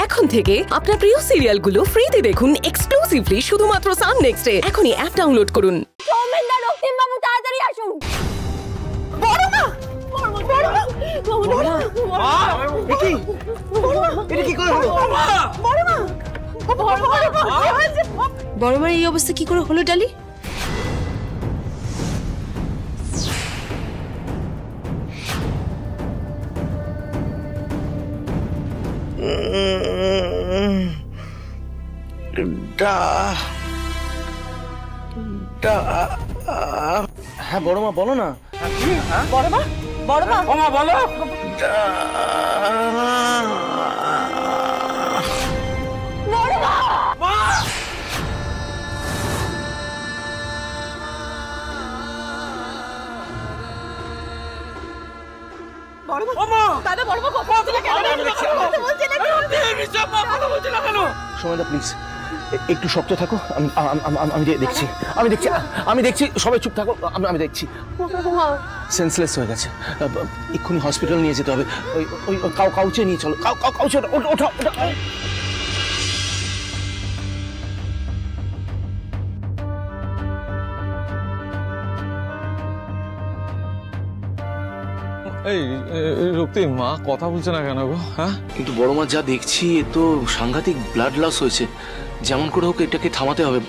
এখন থেকে আপনার প্রিয় সিরিয়ালগুলো ফ্রিতে দেখুন এক্সক্লুসিভলি শুধুমাত্র সান নেক্সটে। এখনই অ্যাপ ডাউনলোড করুন। সৌমেনদা, রক্তিম বাবু তাড়াতাড়ি আসুন। বড় মা, বড় মার এই অবস্থা কি করে হলো ডালি? হ্যাঁ বড় মা বলো না। বড় মা বলো। সৌমেনদা প্লিজ একটু শক্ত থাকো, আমি দেখছি সবাই চুপ থাকো, আমি দেখছি। সেন্সলেস হয়ে গেছে, এক্ষুনি হসপিটাল নিয়ে যেতে হবে। ওই কাউচে নিয়ে চলো, কাউচে ওঠো। এই রক্তিম, মা কথা বলছে না কেন গো? হ্যাঁ, কিন্তু বড় মা যা দেখছি এ তো সাংঘাতিক ব্লাড লস হয়েছে, যেমন করে হোক এটাকে থামাতে হবে।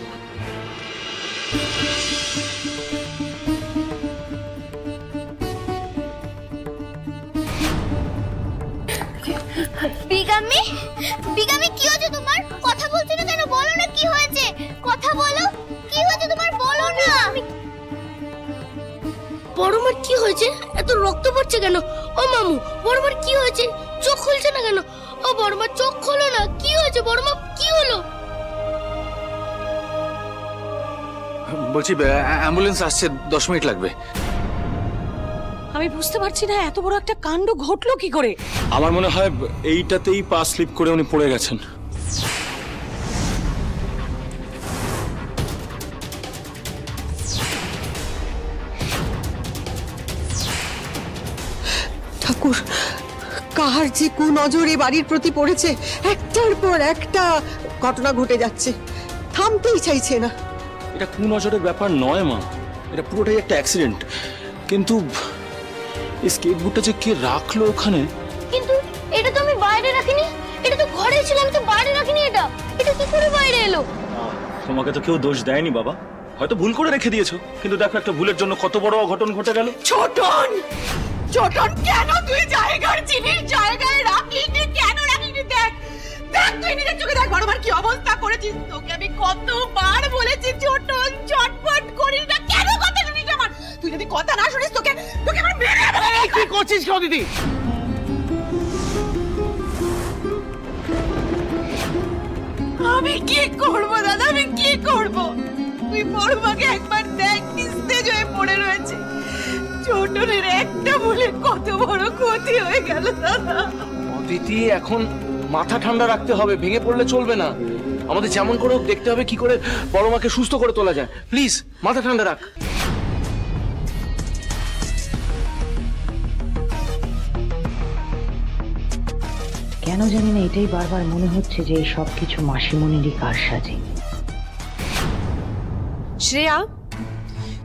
বিগামি কি হয়েছে তোমার? কথা বলছো না কেন? বলো না কি হয়েছে, কথা বলো। কি হয়েছে তোমার, বলো না। বড়মার কি হয়েছে? এত রক্ত পড়ছে কেন? ও মামু, বড়মার কি হয়েছে? চোখ খুলছে না কেন? ও বড়মা, চোখ খোলো না। কি হয়েছে বড়মা, কি হলো? বলছি অ্যাম্বুলেন্স আসছে, 10 মিনিট লাগবে। আমি বুঝতে পারছি না এত বড় একটা কাণ্ড ঘটলো কি করে। আমার মনে হয় এইটাতেই পা স্লিপ করে উনি পড়ে গেছেন। ঠাকুর, কার যে কুনজর এই বাড়ির প্রতি পড়েছে, একটার পর একটা ঘটনা ঘটে যাচ্ছে, থামতেই চাইছে না। এটা কুনজরের ব্যাপার নয় মা, এটা পুরোটাই একটা অ্যাক্সিডেন্ট। কিন্তু এই স্কেটবোর্ডটা যে কে রাখলো ওখানে? কিন্তু এটা তো আমি বাইরে রাখিনি, এটা তো ঘরে ছিল, আমি তো বাইরে রাখিনি। এটা কি করে বাইরে এলো? তোমাকে তো কেউ দোষ দেয়নি বাবা, হয়তো ভুল করে রেখে দিয়েছো। কিন্তু দেখো, একটা ভুলের জন্য কত বড় অঘটন ঘটে গেল। ছোটন, কেন তুই জায়গার জিনিস জায়গায় রাখলি? কেন রাখলি? দেখ তুই নিজের চোখে দেখ বড়মার কি অবস্থা করেছিস। তোকে আমি কতবার বলেছি ছোটন, চটপট করিস না। কেন কথা শুনিস আমার? তুই যদি কথা না শুনিস তোকে আমার মেরে দেব। কি করছিস কেন দিদি? আমি কি করব দাদা, আমি কি করব? তুই বড়মাকে একবার দেখ, নিস্তেজ হয়ে পড়ে রয়েছে। ছোটনের একটা ভুলে কত বড় ক্ষতি হয়ে গেল দাদা। দিদি এখন মাথা ঠান্ডা রাখতে হবে, ভেঙে পড়লে চলবে না। আমাদের যেমন করে হোক দেখতে হবে কি করে বড় মাকে সুস্থ করে তোলা যায়। প্লিজ মাথা ঠান্ডা রাখ। কেন জানি না এটাই বারবার মনে হচ্ছে যে এই সবকিছু মাসিমণিরই কারসাজি। শ্রেয়া,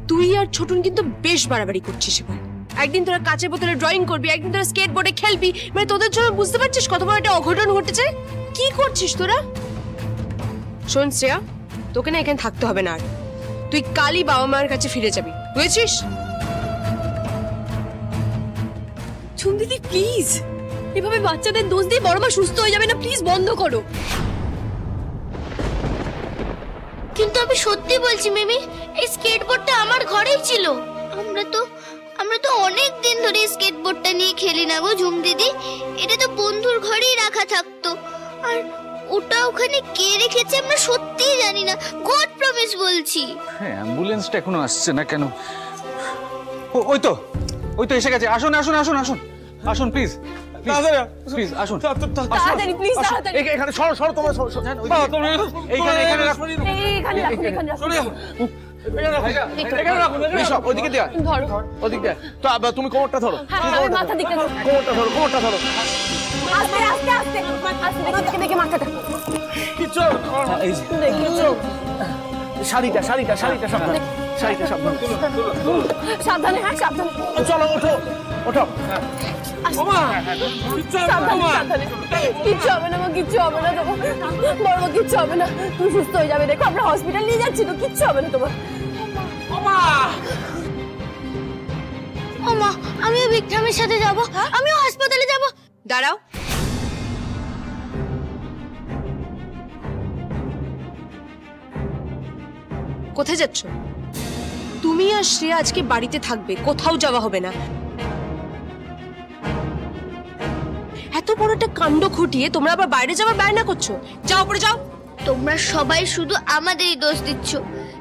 তুই আর ছোটন কিন্তু বেশ বাড়াবাড়ি করছিস এবার। একদিন তোরা কাচের বোতলে ড্রয়িং করবি, একদিন তোরা স্কেটবোর্ডে খেলবি। মানে তোদের জন্য বুঝতে পারছিস কত বড় একটা অঘটন ঘটেছে? কি করছিস তোরা? শোন শ্রেয়া, তোকে না এখানে থাকতে হবে না আর। তুই কালই বাবা মায়ের কাছে ফিরে যাবি, বুঝেছিস? ঝুম দিদি প্লিজ, এভাবে বাচ্চাদের দোষ দিয়ে বড় মা সুস্থ হয়ে যাবে না। প্লিজ বন্ধ করো। কিন্তু আমি সত্যি বলছি মিমি, এই স্কেটবোর্ডটা আমার ঘরেই ছিল। আমরা তো অনেক দিন ধরে স্কেটবোর্ডটা নিয়ে খেলি না গো ঝুম দিদি। এটা তো বন্ধুর ঘরেই রাখা থাকতো। আর ওটা ওখানে কে রেখেছে আমরা সত্যিই জানি না। গড প্রমিস বলছি। হ্যাঁ, অ্যাম্বুলেন্সটা এখনো আসছে না কেন? ওই তো এসে গেছে। আসুন প্লিজ, প্লিজ আসুন। তাড়াতাড়ি প্লিজ, তাড়াতাড়ি। এখানে সরো তোমরা, এইখানে রাখো। ওদিকে দেয়া, ওদিকে দেয়া। তো তুমি কোমরটা ধরো, কোমরটা ধরো। আস্তে আস্তে আস্তে আস্তে দেখে মাথাটা শাড়িটা শাড়িটা শাড়িটা সাবধানে, শাড়িটা সাবধানে, সাবধানে। হ্যাঁ সাবধানে, চলো ওঠো ওঠো। সাবধানে। কিচ্ছু হবে না মা, কিচ্ছু হবে না তোমার, বড় মা কিচ্ছু হবে না, তুমি সুস্থ হয়ে যাবে। দেখো আমরা হসপিটাল নিয়ে যাচ্ছি তো, কিচ্ছু হবে না তোমার। ও মা, আমিও বিক্রমের সাথে যাব, আমিও হাসপাতালে যাব। দাঁড়াও, কোথায় যাচ্ছ? তুমি আর শ্রেয়া আজকে বাড়িতে থাকবে, কোথাও যাওয়া হবে না। এত বড় একটা কাণ্ড ঘটিয়ে তোমরা আবার বাইরে যাওয়ার বায়না করছো। যাও পরে যাও। তোমরা সবাই শুধু আমাদেরই দোষ দিচ্ছ,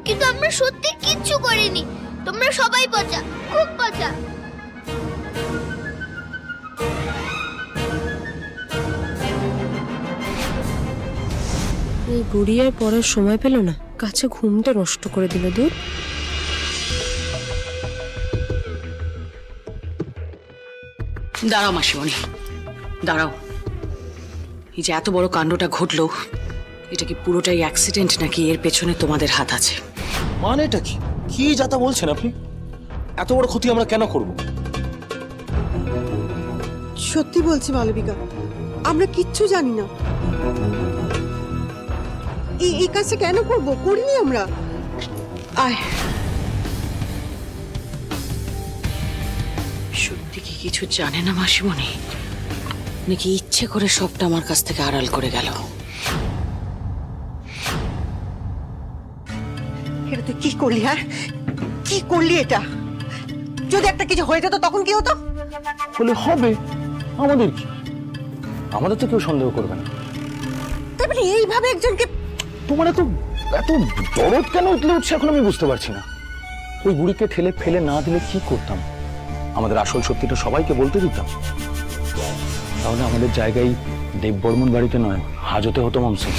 কিন্তু আমরা সত্যি কিচ্ছু করিনি। তোমরা সবাই পচা, খুব পচা। এই বুড়ি আর পড়ার সময় পেল না, কাছে ঘুমটা নষ্ট করে দিল। দূর, দাঁড়াও মাসিমণি, দাঁড়াও। এই যে এত বড় কাণ্ডটা ঘটলো, এটা কি পুরোটাই অ্যাক্সিডেন্ট নাকি এর পেছনে তোমাদের হাত আছে? মানে এটা কি কি যাতা বলছেন আপনি? এত বড় ক্ষতি আমরা কেন করব? সত্যি বলছি মালবিকা, আমরা কিচ্ছু জানি না। এই কাজটা কেন করবো? করিনি আমরা। আয়, সত্যি কি কিছু জানে না মাসিমণি, নাকি ইচ্ছে করে সবটা আমার কাছ থেকে আড়াল করে গেল? এটা তুই কি করলি? হ্যাঁ, কি করলি এটা? যদি একটা কিছু হয়ে যেত তখন কি হতো? বলে হবে, আমাদের কি? আমাদের তো কেউ সন্দেহ করবে না। তারপরে এইভাবে একজনকে, তোমার এত এত দরদ কেন উঠলে উঠছে এখন আমি বুঝতে পারছি না। ওই বুড়িকে ঠেলে ফেলে না দিলে কি করতাম? আমাদের আসল সত্যিটা সবাইকে বলতে দিতাম। তাহলে আমাদের জায়গায় দেববর্মন বাড়িতে নয়, হাজতে হতো মমসি।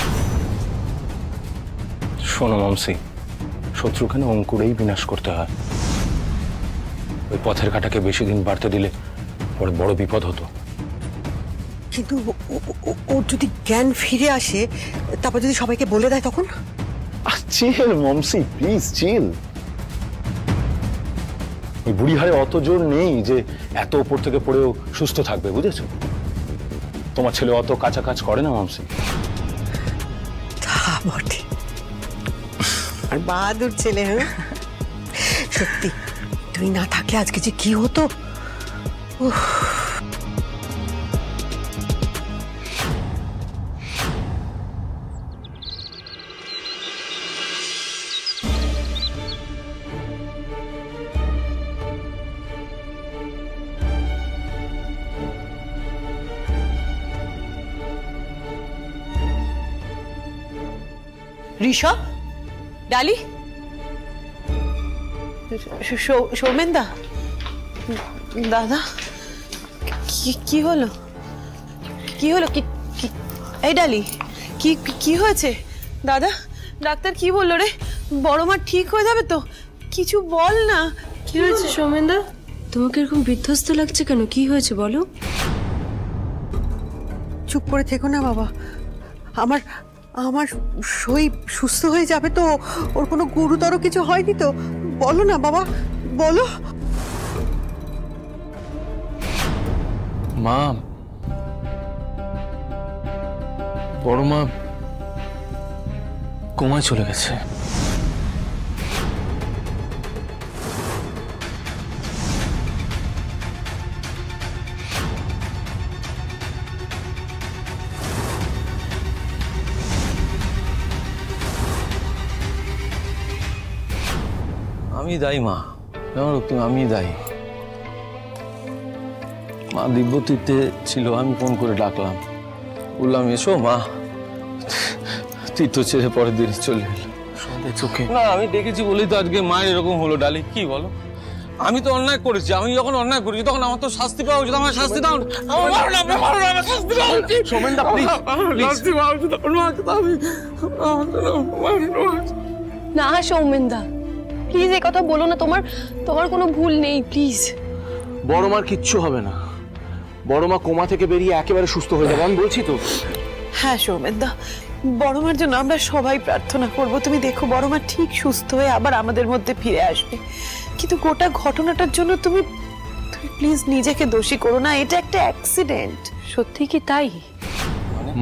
শোনো মমসি, শত্রুখানে অঙ্কুরেই বিনাশ করতে হয়। ওই পথের কাটাকে বেশি দিন বাড়তে দিলে পরে বড় বিপদ হতো। কিন্তু ওর যদি জ্ঞান ফিরে আসে, তারপর যদি সবাইকে বলে দেয় তখন? চিল মমসি, প্লিজ চিল। ওই বুড়ি হারে অত জোর নেই যে এত উপর থেকে পড়েও সুস্থ থাকবে, বুঝেছো? তোমার ছেলে অত কাঁচা কাজ করে না মমসি। তা বটে, আর বাহাদুর ছেলে। হ্যাঁ সত্যি, তুই না থাকলে আজকে যে কি হতো। ঋষভ, ডালি, সৌমেনদা, দাদা, কি হলো? কি হলো? এই ডালি, কি হয়েছে? দাদা, ডাক্তার কি বললো রে? বড় মা ঠিক হয়ে যাবে তো? কিছু বল না। কি হয়েছে সৌমেনদা? তোমাকে এরকম বিধ্বস্ত লাগছে কেন? কি হয়েছে বলো? চুপ করে থেকো না বাবা। আমার আমার সই সুস্থ হয়ে যাবে তো? ওর কোনো গুরুতর কিছু হয়নি তো? বলো না বাবা, বলো। মা, বড় মা কোমায় চলে গেছে। আমি দায়ী মা, তুমি আমি দায়ী। মা দিব্যতীর্থে ছিল, আমি ফোন করে ডাকলাম, বললাম এসো মা। তীর্থ ছেড়ে পরের দিন চলে এলো। চোখে না, আমি দেখেছি বলেই তো আজকে মায়ের এরকম হলো। ডালি কি বলো? আমি তো অন্যায় করেছি, আমি যখন অন্যায় করেছি তখন আমার তো শাস্তি পাওয়া উচিত। আমার শাস্তি দাও। সোমেনদা প্লিজ, না সৌমেনদা, প্লিজ এই কথা বলো না। তোমার কোনো ভুল নেই, প্লিজ। বড় মার কিচ্ছু হবে না। বড় মা কোমা থেকে বেরিয়ে একেবারে সুস্থ হয়ে যাবে, আমি বলছি তো। হ্যাঁ সৌমেনদা, বড় মার জন্য আমরা সবাই প্রার্থনা করব। তুমি দেখো বড় মা ঠিক সুস্থ হয়ে আবার আমাদের মধ্যে ফিরে আসবে। কিন্তু গোটা ঘটনাটার জন্য তুমি প্লিজ নিজেকে দোষী করো না, এটা একটা অ্যাক্সিডেন্ট। সত্যি কি তাই?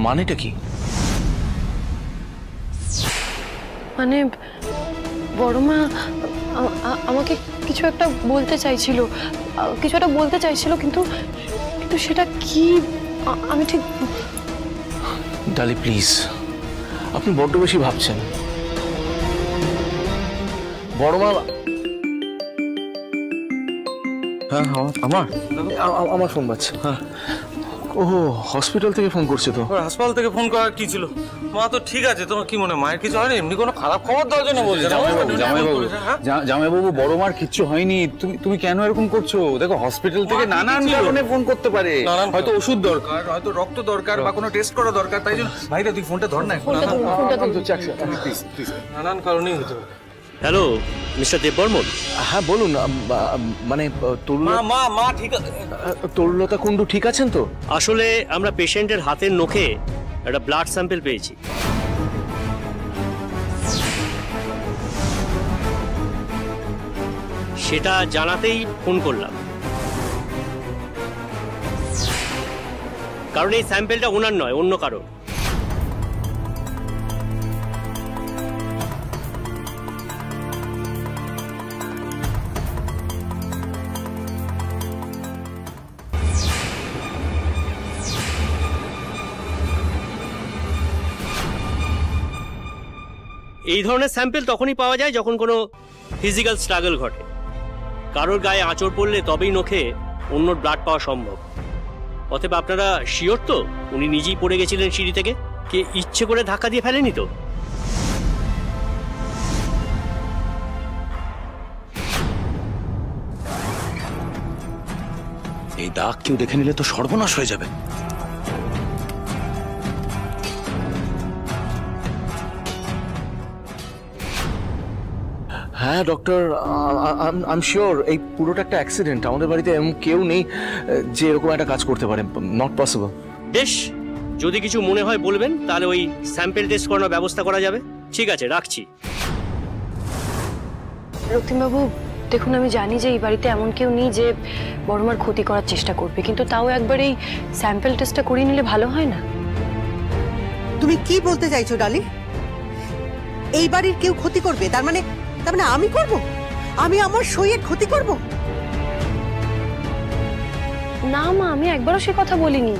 মানেটা কি? মানে বড় মা আমাকে কিছু একটা বলতে চাইছিল, কিন্তু সেটা কি আমি ঠিক। ডালি প্লিজ, আপনি বড্ড বেশি ভাবছেন। বড় মা। হ্যাঁ আমার ফোন পাচ্ছে। হ্যাঁ, ওহো হসপিটাল থেকে ফোন করছে তো। হাসপাতাল থেকে ফোন করার কি ছিল? মা তো ঠিক আছে, তোমার কি মনে মায়ের কিছু হয়নি? এমনি কোনো খারাপ খবর দেওয়ার জন্য বলছে? জামাইবাবু বড় মার কিচ্ছু হয়নি। তুমি কেন এরকম করছো? দেখো হসপিটাল থেকে নানান কারণে ফোন করতে পারে, হয়তো ওষুধ দরকার, হয়তো রক্ত দরকার বা কোনো টেস্ট করা দরকার, তাই জন্য। ভাইরা তুই ফোনটা ধর না, নানান কারণেই হতে পারে। Hello mister Debbarman. হ্যাঁ বলুন, মানে মা ঠিক আছে? তরুলতা কুণ্ডু ঠিক আছেন তো? আসলে আমরা পেশেন্টের হাতের নখে একটা ব্লাড স্যাম্পল পেয়েছি। সেটা জানাতেই ফোন করলাম, কারণ এই স্যাম্পলটা ওনার নয়, অন্য কারো। এই ধরনের স্যাম্পল তখনই পাওয়া যায় যখন কোনো ফিজিক্যাল স্ট্রাগল ঘটে, কারোর গায়ে আঁচড় পড়লে তবেই নখে অন্য ব্লাড পাওয়া সম্ভব। অতএব আপনারা শিওর তো উনি নিজেই পড়ে গেছিলেন সিঁড়ি থেকে? কে ইচ্ছে করে ধাক্কা দিয়ে ফেলেনি তো? এই দাগ কেউ দেখে নিলে তো সর্বনাশ হয়ে যাবে। হ্যাঁ ডক্টর, আই এম শিওর এই পুরোটা একটা অ্যাক্সিডেন্ট। আমাদের বাড়িতে এমন কেউ নেই যে এরকম একটা কাজ করতে পারে, নট পসিবল। বেশ, যদি কিছু মনে হয় বলবেন, তাহলে ওই স্যাম্পল টেস্ট করানোর ব্যবস্থা করা যাবে। ঠিক আছে, রাখছি। রক্তিমবাবু দেখুন, আমি জানি যে এই বাড়িতে এমন কেউ নেই যে বড়মার ক্ষতি করার চেষ্টা করবে, কিন্তু তাও একবার এই স্যাম্পল টেস্টটা করিয়ে নিলে ভালো হয় না? তুমি কি বলতে চাইছো ডালি? এই বাড়ির কেউ ক্ষতি করবে? তার মানে আমি করব? আমি আমার সইয়ের ক্ষতি করব? না মা, আমি একবারও সে কথা বলিনি।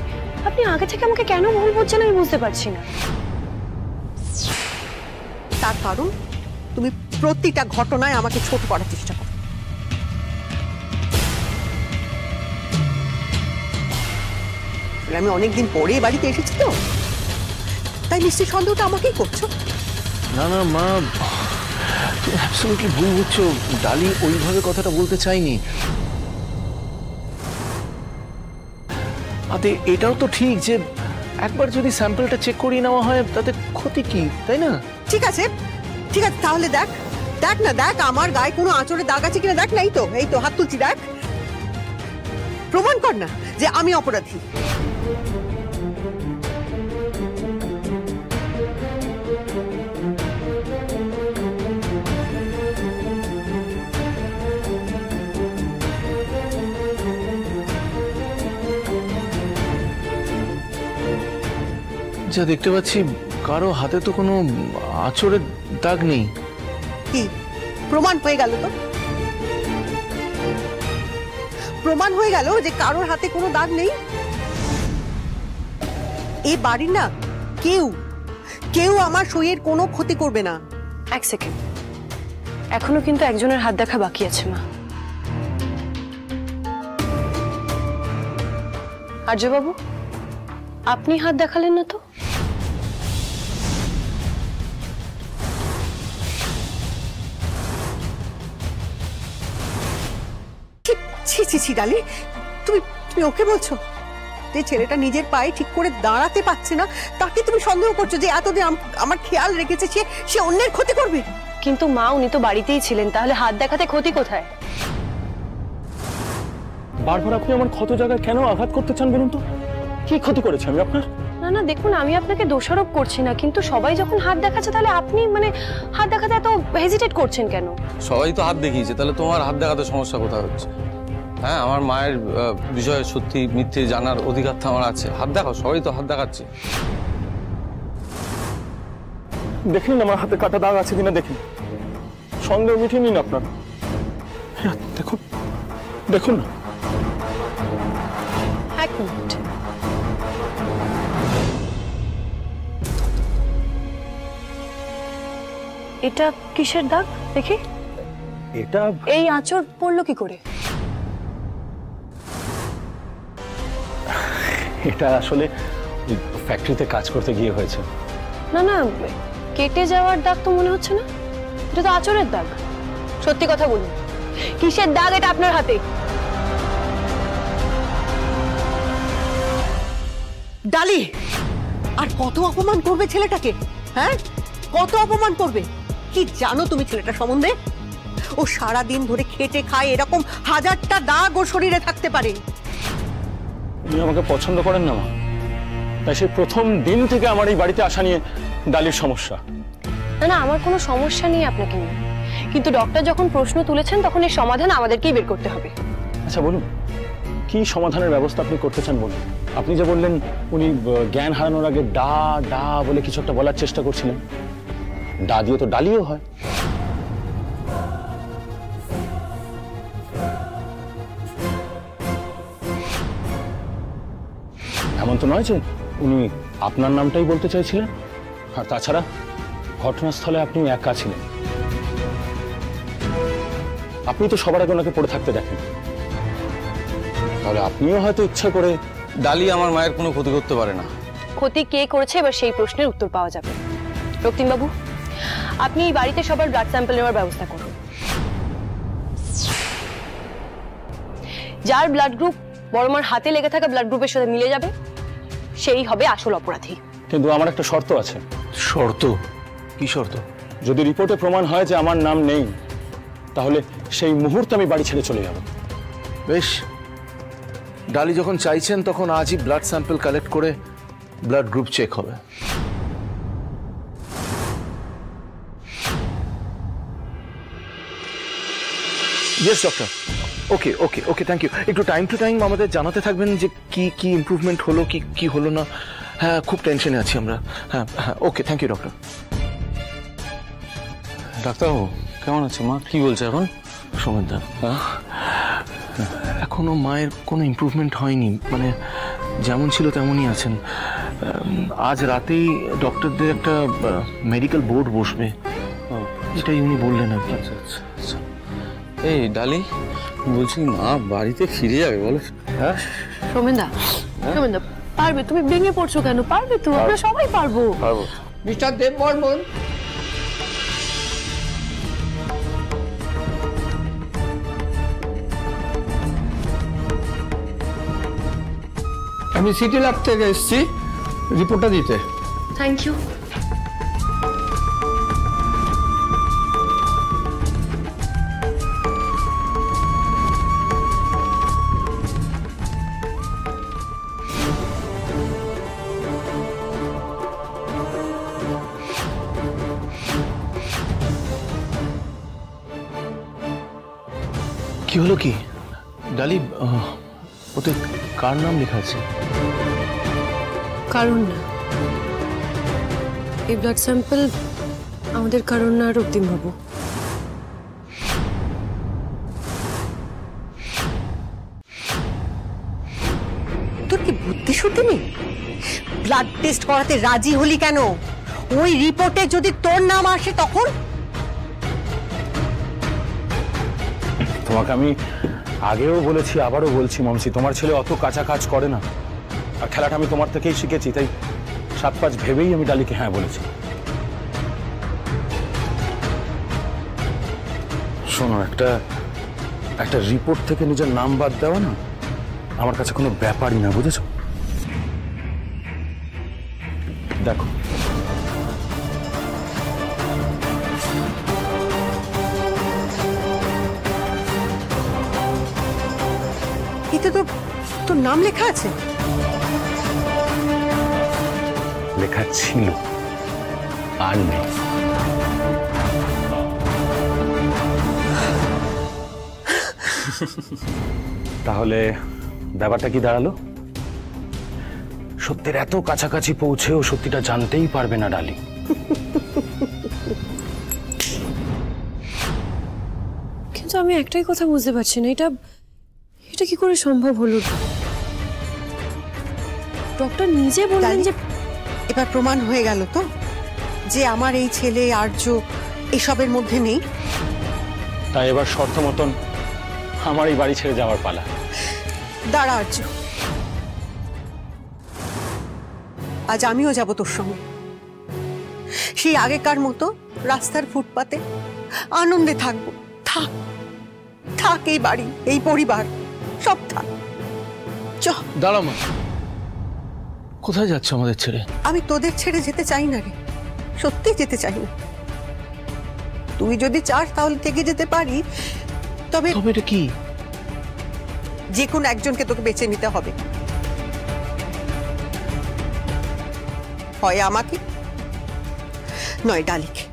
আপনি আগে থেকে আমাকে কেন ভুল বুঝছেন আমি বুঝতে পারছি না। তার কারণ তুমি প্রতিটা ঘটনায় আমাকে ছোট করার চেষ্টা করো। আমি অনেকদিন পরে বাড়িতে এসেছি তো, তাই নিশ্চয়ই সন্দেহটা আমাকেই করছো। না না মা, তুমি অ্যাবসলিউটলি ভুল বুঝছো। ডালি ওইভাবে কথাটা বলতে চাইনি। আতে এটাও তো ঠিক যে একবার যদি স্যাম্পলটা চেক করিয়ে নেওয়া হয় তাতে ক্ষতি কি, তাই না? ঠিক আছে তাহলে দেখ আমার গায়ে কোনো আঁচড়ে দাগ আছে কিনা দেখ। না, এই তো হাত তুলছি, দেখ, প্রমাণ কর না যে আমি অপরাধী। যা দেখতে পাচ্ছি কারো হাতে তো কোনো আঁচড়ের দাগ নেই। কি প্রমাণ হয়ে গেল? তো প্রমাণ হয়ে গেল যে কারোর হাতে কোনো দাগ নেই। এই বাড়ির না কেউ আমার সইয়ের কোনো ক্ষতি করবে না। এক সেকেন্ড, এখনো কিন্তু একজনের হাত দেখা বাকি আছে মা। আর্যবাবু, আপনি হাত দেখালেন না তো? ছি ডালি, তুমি ওকে বলছো যে ছেলেটা নিজের পায়ে ঠিক করে দাঁড়াতে পারছে না, তাকে তুমি সন্দেহ করছো যে এতদিন আমার খেয়াল রেখেছে সে অন্যের ক্ষতি করবে? কিন্তু মা, উনি তো বাড়িতেই ছিলেন, তাহলে হাত দেখাতে ক্ষতি কোথায়? বারবার আপনি আমার ক্ষত জায়গায় কেন আঘাত করতে চান বলুন তো? কি ক্ষতি করেছি আমি আপনার? না না দেখুন, আমি আপনাকে দোষারোপ করছি না, কিন্তু সবাই যখন হাত দেখাচ্ছে তাহলে আপনি মানে হাত দেখাতে এত হেজিটেট করছেন কেন? সবাই তো হাত দেখিয়েছে, তাহলে তোমার হাত দেখাতে সমস্যা কোথায় হচ্ছে? হ্যাঁ, আমার মায়ের বিষয়ে সত্যি মিথ্যে জানার অধিকার তো আমার আছে। হাত দেখাও, সবাই তো হাত দেখাচ্ছে। দেখুন আমার হাতে কাটা দাগ আছে কিনা দেখুন, সন্দেহ মিটিয়ে নিন আপনার। দেখুন দেখুন না। এক মিনিট, এটা কিসের দাগ দেখি? এটা এই আঁচড় পড়লো কি করে? এটা আসলে ফ্যাক্টরিতে কাজ করতে গিয়ে হয়েছে। না না, কেটে যাওয়ার দাগ তো মনে হচ্ছে না, এটা তো আঁচড়ের দাগ। সত্যি কথা বলুন, কিসের দাগ এটা আপনার হাতে? ডালি, আর কত অপমান করবে ছেলেটাকে? হ্যাঁ, কত অপমান করবে? কি জানো তুমি ছেলেটার সম্বন্ধে? ও সারা দিন ধরে খেটে খায়, এরকম হাজারটা দাগ ওর শরীরে থাকতে পারে। উনি আমাকে পছন্দ করেন না মা, তাই সেই প্রথম দিন থেকে আমার এই বাড়িতে আসা নিয়ে ডালির সমস্যা। না না, আমার কোনো সমস্যা নেই আপনাকে নিয়ে, কিন্তু ডক্টর যখন প্রশ্ন তুলেছেন তখন এই সমাধান আমাদেরকেই বের করতে হবে। আচ্ছা বলুন, কি সমাধানের ব্যবস্থা আপনি করতে চান বলুন? আপনি যে বললেন উনি জ্ঞান হারানোর আগে ডা ডা বলে কিছু একটা বলার চেষ্টা করছিলেন, ডা দিয়ে তো ডালিও হয়। এমন তো নয় যে উনি আপনার নামটাই বলতে চাইছিলেন। আর তাছাড়া ঘটনাস্থলে আপনি একা ছিলেন, আপনি তো সবার আগে ওনাকে পড়ে থাকতে দেখেন, তাহলে আপনিও হয়তো ইচ্ছা করে। ডালি আমার মায়ের কোনো ক্ষতি করতে পারে না। ক্ষতি কে করেছে এবার সেই প্রশ্নের উত্তর পাওয়া যাবে। রক্তিম বাবু, আপনি এই বাড়িতে সবার ব্লাড স্যাম্পল নেওয়ার ব্যবস্থা করুন। যার ব্লাড গ্রুপ বড়মার হাতে লেগে থাকা ব্লাড গ্রুপের সাথে মিলে যাবে সেই হবে আসল অপরাধী। কিন্তু আমার একটা শর্ত আছে। শর্ত? কি শর্ত? যদি রিপোর্টে প্রমাণ হয় যে আমার নাম নেই, তাহলে সেই মুহূর্তে আমি বাড়ি ছেড়ে চলে যাব। বেশ, ডালি যখন চাইছেন তখন আজই ব্লাড স্যাম্পল কালেক্ট করে ব্লাড গ্রুপ চেক হবে। Yes doctor, okay okay okay, thank you. একটু টাইম টু টাইম আমাদের জানাতে থাকবেন যে কি কি ইমপ্রুভমেন্ট হলো, কি কি হলো না। হ্যাঁ, খুব টেনশনে আছি আমরা। হ্যাঁ হ্যাঁ, ওকে, থ্যাংক ইউ ডক্টর। ডাক্তারবাবু কেমন আছে মা? কি বলছে এখন? সৌমেনদা, এখনো মায়ের কোনো ইমপ্রুভমেন্ট হয়নি, মানে যেমন ছিল তেমনই আছেন। আজ রাতেই ডক্টরদের একটা মেডিকেল বোর্ড বসবে, এটাই উনি বললেন আর কি। আচ্ছা আচ্ছা আচ্ছা। এই ডালি, বলছি মা বাড়িতে ফিরে যাবে বলো? হ্যাঁ সৌমেনদা, সৌমেনদা পারবে? তুমি ভেঙে পড়ছো কেন? পারবে তো, আমরা সবাই পারবো। পারবো। মিস্টার দেববর্মন, আমি সিটি ল্যাব থেকে এসেছি রিপোর্টটা দিতে। Thank you. কি হলো কি ডালি? ওতে কার নাম লেখা আছে? কারণ না, এই ব্লাড স্যাম্পল আমাদের কারণ না, রক্তিম বাবু। তোর কি বুদ্ধি শুদ্ধি নেই? ব্লাড টেস্ট করাতে রাজি হলি কেন? ওই রিপোর্টে যদি তোর নাম আসে তখন? তোমাকে আমি আগেও বলেছি, আবারও বলছি মমসি, তোমার ছেলে অত কাঁচা কাজ করে না, আর খেলাটা আমি তোমার থেকেই শিখেছি, তাই 7-5 ভেবেই আমি ডালিকে হ্যাঁ বলেছি। শোনো, একটা রিপোর্ট থেকে নিজের নাম বাদ দেওয়া না আমার কাছে কোনো ব্যাপারই না, বুঝেছো? দেখো, এ তো এতে তো তোর নাম লেখা আছে। লেখা ছিল, আর নেই। তাহলে ব্যাপারটা কি দাঁড়ালো? সত্যির এত কাছাকাছি পৌঁছেও সত্যিটা জানতেই পারবে না ডালি। কিন্তু আমি একটাই কথা বুঝতে পারছি না, এটা কি করে সম্ভব হলো? ডক্টর নিজে বললেন যে এবার প্রমাণ হয়ে গেল তো যে আমার এই ছেলে আর্য এসবের মধ্যে নেই। তাই এবার শর্ত মতন আমার এই বাড়ি ছেড়ে যাওয়ার পালা। দাঁড়া আর্য, আজ আমিও যাব তোর সঙ্গে। সেই আগেকার মতো রাস্তার ফুটপাতে আনন্দে থাকবো। থাক থাক, এই বাড়ি, এই পরিবার সব থাক। চ। দাঁড়া মা, কোথায় যাচ্ছ আমাদের ছেড়ে? আমি তোদের ছেড়ে যেতে চাই না রে, সত্যি যেতে চাই না। তুই যদি চাস তাহলে থেকে যেতে পারি, তবে এটা কি? যে কোনো একজনকে তোকে বেছে নিতে হবে, হয় আমাকে নয় ডালিকে।